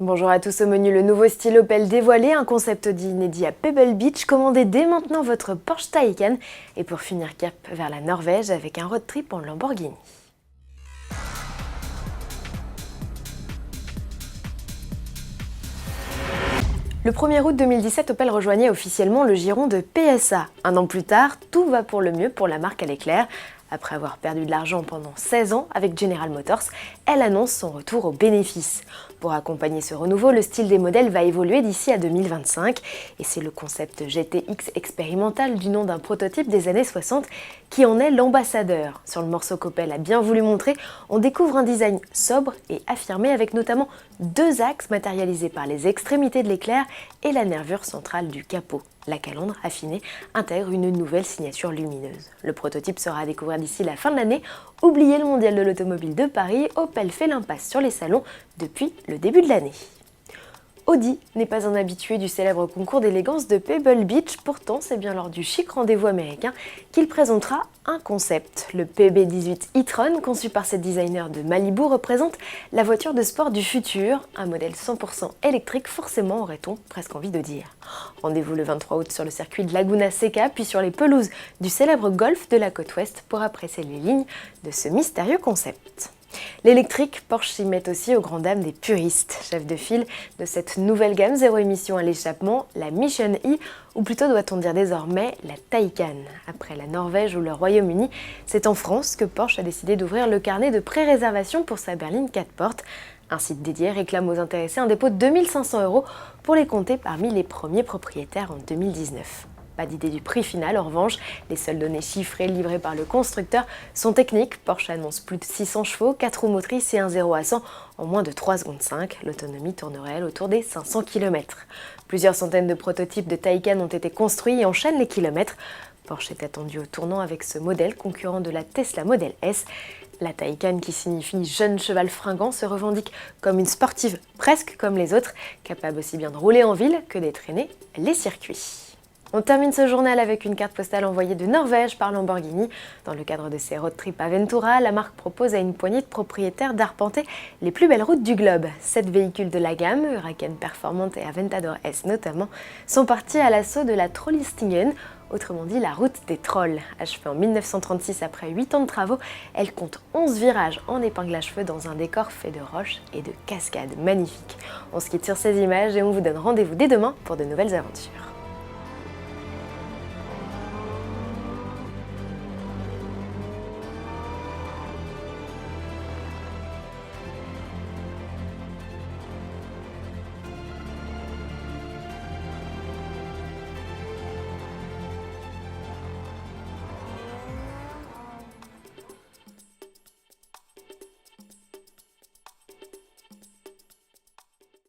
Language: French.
Bonjour à tous, au menu le nouveau style Opel dévoilé, un concept inédit à Pebble Beach. Commandez dès maintenant votre Porsche Taycan et pour finir cap vers la Norvège avec un road trip en Lamborghini. Le 1er août 2017, Opel rejoignait officiellement le giron de PSA. Un an plus tard, tout va pour le mieux pour la marque à l'éclair. Après avoir perdu de l'argent pendant 16 ans avec General Motors, elle annonce son retour aux bénéfices. Pour accompagner ce renouveau, le style des modèles va évoluer d'ici à 2025 et c'est le concept GTX expérimental du nom d'un prototype des années 60 qui en est l'ambassadeur. Sur le morceau qu'Opel a bien voulu montrer, on découvre un design sobre et affirmé avec notamment deux axes matérialisés par les extrémités de l'éclair et la nervure centrale du capot. La calandre affinée intègre une nouvelle signature lumineuse. Le prototype sera à découvrir d'ici la fin de l'année. Oubliez le mondial de l'automobile de Paris, Opel fait l'impasse sur les salons depuis le début de l'année. Audi n'est pas un habitué du célèbre concours d'élégance de Pebble Beach, pourtant c'est bien lors du chic rendez-vous américain qu'il présentera un concept. Le PB18 e-tron, conçu par cette designer de Malibu, représente la voiture de sport du futur, un modèle 100% électrique, forcément aurait-on presque envie de dire. Rendez-vous le 23 août sur le circuit de Laguna Seca, puis sur les pelouses du célèbre golf de la côte ouest pour apprécier les lignes de ce mystérieux concept. L'électrique, Porsche s'y met aussi aux grandes dames des puristes. Chef de file de cette nouvelle gamme zéro émission à l'échappement, la Mission E, ou plutôt doit-on dire désormais la Taycan. Après la Norvège ou le Royaume-Uni, c'est en France que Porsche a décidé d'ouvrir le carnet de pré-réservation pour sa berline 4 portes. Un site dédié réclame aux intéressés un dépôt de 2 500 € pour les compter parmi les premiers propriétaires en 2019. Pas d'idée du prix final, en revanche, les seules données chiffrées livrées par le constructeur sont techniques. Porsche annonce plus de 600 chevaux, 4 roues motrices et un 0 à 100 en moins de 3 secondes 5. L'autonomie tournerait elle autour des 500 km. Plusieurs centaines de prototypes de Taycan ont été construits et enchaînent les kilomètres. Porsche est attendu au tournant avec ce modèle concurrent de la Tesla Model S. La Taycan, qui signifie jeune cheval fringant, se revendique comme une sportive presque comme les autres, capable aussi bien de rouler en ville que d'entraîner les circuits. On termine ce journal avec une carte postale envoyée de Norvège par Lamborghini. Dans le cadre de ses road trips Aventura, la marque propose à une poignée de propriétaires d'arpenter les plus belles routes du globe. 7 véhicules de la gamme, Huracan Performante et Aventador S notamment, sont partis à l'assaut de la Trollhistingen, autrement dit la route des trolls. Achevée en 1936 après 8 ans de travaux, elle compte 11 virages en épingle à cheveux dans un décor fait de roches et de cascades magnifiques. On se quitte sur ces images et on vous donne rendez-vous dès demain pour de nouvelles aventures.